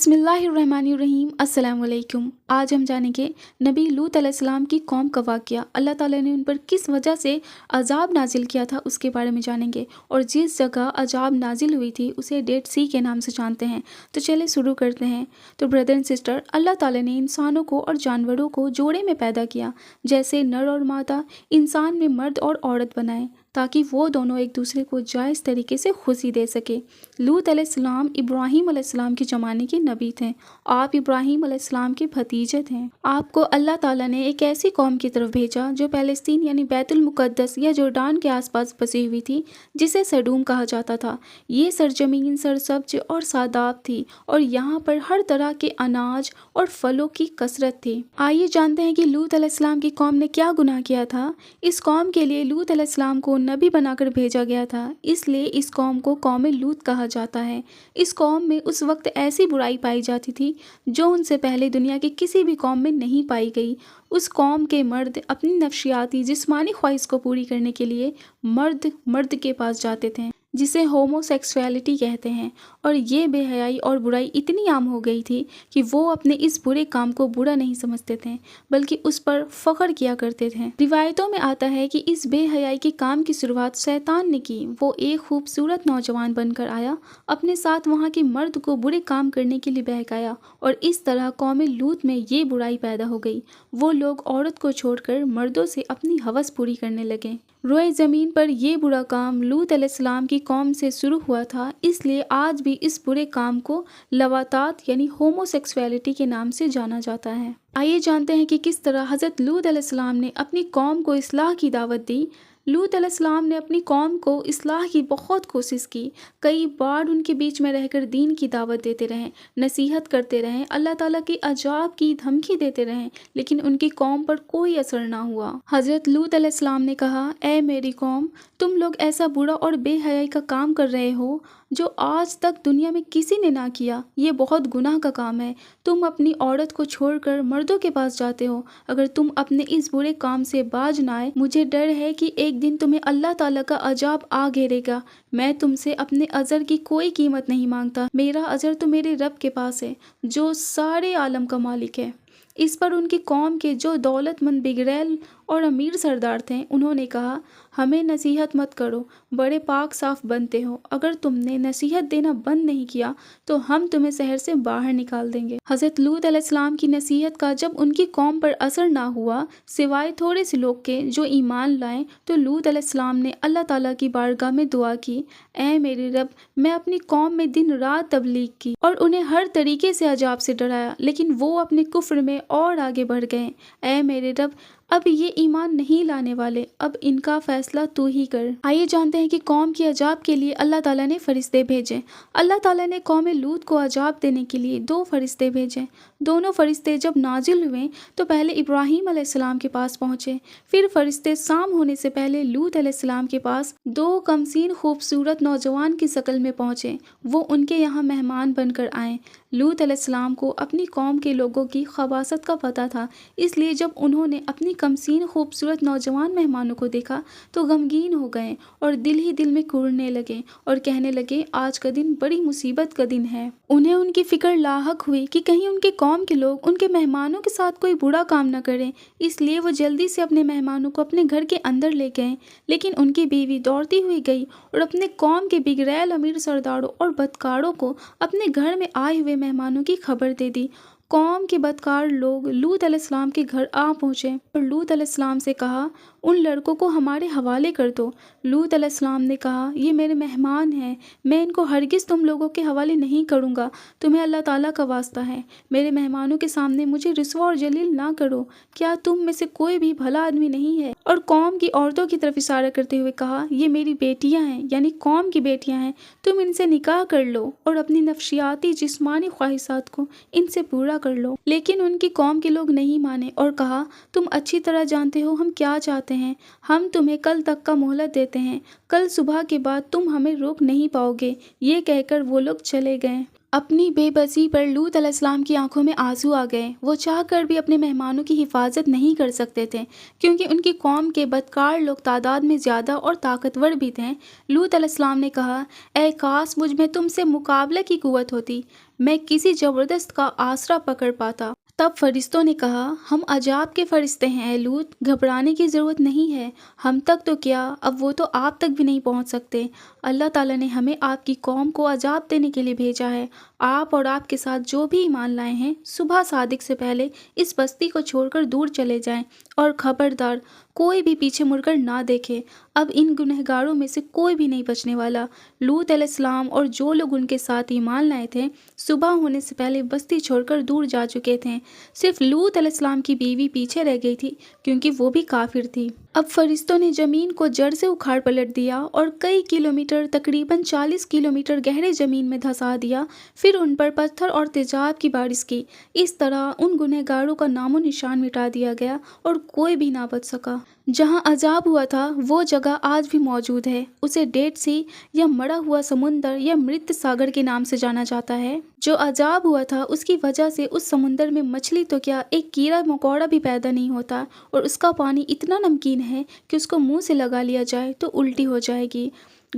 बिस्मिल्लाहिर्रहमानिर्रहीम। अस्सलाम वालेकुम। आज हम जानेंगे नबी लूत अलैहिस्सलाम की कौम का वाक़या, अल्लाह ताला ने उन पर किस वजह से अजाब नाजिल किया था उसके बारे में जानेंगे, और जिस जगह अजाब नाजिल हुई थी उसे डेड सी के नाम से जानते हैं। तो चलिए शुरू करते हैं। तो ब्रदर एंड सिस्टर, अल्लाह ताला ने इंसानों को और जानवरों को जोड़े में पैदा किया, जैसे नर और मादा इंसान में मर्द और औरत बनाए, ताकि वो दोनों एक दूसरे को जायज़ तरीके से खुशी दे सके। लूत अलैहिस्सलाम इब्राहीम अलैहिस्सलाम के ज़माने के नबी थे। आप इब्राहीम अलैहिस्सलाम के भतीजे थे। आपको अल्लाह ताला ने एक ऐसी कौम की तरफ भेजा जो पैलेस्तीन यानी बैतुल मुक़द्दस या जॉर्डान के आसपास बसी हुई थी, जिसे सडूम कहा जाता था। ये सरजमीन सरसब्ज और सादाब थी, और यहाँ पर हर तरह के अनाज और फलों की कसरत थी। आइए जानते हैं कि लूत अलैहिस्सलाम की कौम ने क्या गुनाह किया था। इस कौम के लिए लूत अलैहिस्सलाम को नबी बनाकर भेजा गया था, इसलिए इस कौम को कौम लूत कहा जाता है। इस कौम में उस वक्त ऐसी बुराई पाई जाती थी जो उनसे पहले दुनिया की किसी भी कौम में नहीं पाई गई। उस कौम के मर्द अपनी नफ्सियाती जिस्मानी ख्वाहिश को पूरी करने के लिए मर्द मर्द के पास जाते थे, जिसे होमोसेक्सुअलिटी कहते हैं। और ये बेहयाई और बुराई इतनी आम हो गई थी कि वो अपने इस बुरे काम को बुरा नहीं समझते थे, बल्कि उस पर फख्र किया करते थे। रिवायतों में आता है कि इस बेहयाई के काम की शुरुआत शैतान ने की। वो एक खूबसूरत नौजवान बनकर आया, अपने साथ वहाँ के मर्द को बुरे काम करने के लिए बहकाया, और इस तरह कौम लूत में ये बुराई पैदा हो गई। वो लोग औरत को छोड़कर मर्दों से अपनी हवस पूरी करने लगे। रोए ज़मीन पर यह बुरा काम लूत अलैहिस्सलाम की कौम से शुरू हुआ था, इसलिए आज भी इस बुरे काम को लवातात यानी होमोसेक्सुअलिटी के नाम से जाना जाता है। आइए जानते हैं कि किस तरह हज़रत लूत अलैहिस्सलाम ने अपनी कौम को इस्लाह की दावत दी। लूत अलैहिस्सलाम ने अपनी कौम को इस्लाह की बहुत कोशिश की। कई बार उनके बीच में रहकर दीन की दावत देते रहें, नसीहत करते रहें, अल्लाह ताला की अजाब की धमकी देते रहें, लेकिन उनकी कौम पर कोई असर ना हुआ। हज़रत लूत अलैहिस्सलाम ने कहा, ऐ मेरी कौम, तुम लोग ऐसा बुरा और बेहयाई का काम कर रहे हो जो आज तक दुनिया में किसी ने ना किया। ये बहुत गुनाह का काम है। तुम अपनी औरत को छोड़कर मर्दों के पास जाते हो। अगर तुम अपने इस बुरे काम से बाज ना आए, मुझे डर है कि एक दिन तुम्हें अल्लाह ताला का अजाब आ घेरेगा। मैं तुमसे अपने अजर की कोई कीमत नहीं मांगता। मेरा अजर तो मेरे रब के पास है, जो सारे आलम का मालिक है। इस पर उनकी कौम के जो दौलतमंद बिगड़ैल और अमीर सरदार थे, उन्होंने कहा, हमें नसीहत मत करो, बड़े पाक साफ बनते हो। अगर तुमने नसीहत देना बंद नहीं किया तो हम तुम्हें शहर से बाहर निकाल देंगे। हज़रत लूत अलैहिस्सलाम की नसीहत का जब उनकी कौम पर असर ना हुआ, सिवाय थोड़े से लोग के जो ईमान लाए, तो लूत अलैहिस्सलाम ने अल्लाह ताला की बारगाह में दुआ की, ऐ मेरे रब, मैं अपनी कौम में दिन रात तबलीग की और उन्हें हर तरीके से अजाब से डराया, लेकिन वो अपने कुफ्र में और आगे बढ़ गए। ऐ मेरे रब, अब ये ईमान नहीं लाने वाले, अब इनका फैसला तू ही कर। आइए जानते हैं कि कौम की अजाब के लिए अल्लाह ताला ने फरिश्ते भेजे। अल्लाह ताला ने कौम लूत को अजाब देने के लिए 2 फरिश्ते भेजे। दोनों फरिश्ते जब नाजिल हुए तो पहले इब्राहीम अलैहिस्सलाम के पास पहुँचे। फिर फरिश्ते शाम होने से पहले लूत अलैहिस्सलाम के पास 2 कमसीन खूबसूरत नौजवान की शक्ल में पहुँचे। वो उनके यहाँ मेहमान बनकर आए। लूत अलैहिस्सलाम को अपनी कौम के लोगों की खबासत का पता था, इसलिए जब उन्होंने अपनी कमसीन खूबसूरत नौजवान मेहमानों को देखा तो गमगीन हो गए और दिल ही दिल में कुढ़ने लगे और कहने लगे, आज का दिन बड़ी मुसीबत का दिन है। उन्हें उनकी फिक्र लाहक हुई कि कहीं उनके कौम के लोग उनके मेहमानों के साथ कोई बुरा काम न करें, इसलिए वो जल्दी से अपने मेहमानों को अपने घर के अंदर ले गए। लेकिन उनकी बीवी दौड़ती हुई गई और अपने कौम के बिगड़ैल अमीर सरदारों और बदकारों को अपने घर में आए हुए मेहमानों की खबर दे दी। कौम के बदकार लोग लूत अलैहिस्सलाम के घर आ पहुँचे और लूत अलैहिस्सलाम से कहा, उन लड़कों को हमारे हवाले कर दो। लूत अलैहिस्सलाम ने कहा, ये मेरे मेहमान हैं, मैं इनको हरगिज़ तुम लोगों के हवाले नहीं करूँगा। तुम्हें अल्लाह ताला का वास्ता है, मेरे मेहमानों के सामने मुझे रुसवा और जलील ना करो। क्या तुम में से कोई भी भला आदमी नहीं है? और कौम की औरतों की तरफ इशारा करते हुए कहा, ये मेरी बेटियाँ हैं, यानी कौम की बेटियाँ हैं, तुम इनसे निकाह कर लो और अपनी नफ्सियाती जिस्मानी ख्वाहिशात को इनसे पूरा कर लो। लेकिन उनकी कौम के लोग नहीं माने और कहा, तुम अच्छी तरह जानते हो हम क्या चाहते हैं। हम तुम्हें कल तक का मोहलत देते हैं, कल सुबह के बाद तुम हमें रोक नहीं पाओगे। ये कहकर वो लोग चले गए। अपनी बेबसी पर लूत अलैहिस्सलाम की आंखों में आंसू आ गए। वो चाहकर भी अपने मेहमानों की हिफाजत नहीं कर सकते थे, क्योंकि उनकी कौम के बदकार लोग तादाद में ज़्यादा और ताकतवर भी थे। लूत अलैहिस्सलाम ने कहा, ऐ काश मुझ में तुमसे मुकाबले की कुव्वत होती। میں کسی زبردست کا آسرا پکڑ پاتا۔ تب فرشتوں نے کہا، ہم عذاب کے فرشتے ہیں اے لوط، گھبرانے کی ضرورت نہیں ہے، ہم تک تو کیا، اب وہ تو آپ تک بھی نہیں پہنچ سکتے۔ اللہ تعالیٰ نے ہمیں آپ کی قوم کو عذاب دینے کے لیے بھیجا ہے۔ آپ اور آپ کے ساتھ جو بھی ایمان لائے ہیں صبح صادق سے پہلے اس بستی کو چھوڑ کر دور چلے جائیں، اور خبردار کوئی بھی پیچھے مڑ کر نہ دیکھے۔ اب ان گنہگاروں میں سے کوئی بھی نہیں بچنے والا۔ لوط علیہ السلام اور جو لوگ ان کے ساتھ ایمان لائے تھے صبح ہونے سے پہلے بستی چھوڑ کر دور جا چکے تھے۔ صرف لوط علیہ السلام کی بیوی پیچھے رہ گئی تھی کیونکہ وہ بھی کافر تھی۔ اب فرشتوں نے زمین کو جڑ سے اکھاڑ پلٹ دیا اور کئی کلومیٹر، تقریباً 40 کلومیٹر گہرے زمین میں دھسا دیا، پھر ان پر پتھر اور تیزاب کی بارش کی۔ اس طرح ان گنہگاروں کا نام و نشان مٹا دیا گیا اور کوئی بھی نہ بچ سکا۔ جہاں عذاب ہوا تھا وہ جگہ آج بھی موجود ہے، اسے ڈیڈ سی یا مڑا ہوا سمندر یا مرت ساگر کے نام سے جانا جاتا ہے۔ جو عذاب ہوا تھا اس کی وجہ سے اس سمندر میں مچھلی تو کیا، ایک کیڑا مکوڑا بھی پیدا نہیں ہوتا، اور اس کا پانی اتنا نمکین ہے کہ اس کو منہ سے لگا لیا جائے تو الٹی ہو جائے گی۔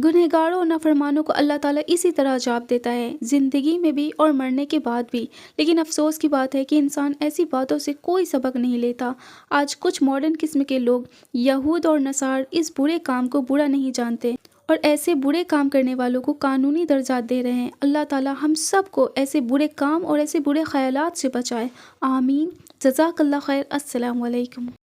گنہگاروں اور نافرمانوں کو اللہ تعالیٰ اسی طرح عذاب دیتا ہے، زندگی میں بھی اور مرنے کے بعد بھی۔ لیکن افسوس کی بات ہے کہ انسان ایسی باتوں سے کوئی سبق نہیں لیتا۔ آج کچھ ماڈرن قسم کے لوگ، یہود اور نصارى، اس برے کام کو برا نہیں جانتے اور ایسے برے کام کرنے والوں کو قانونی درجات دے رہے ہیں۔ اللہ تعالیٰ ہم سب کو ایسے برے کام اور ایسے برے خیالات سے بچائے، آمین۔ جزاک اللہ خیر۔ السلام علیکم۔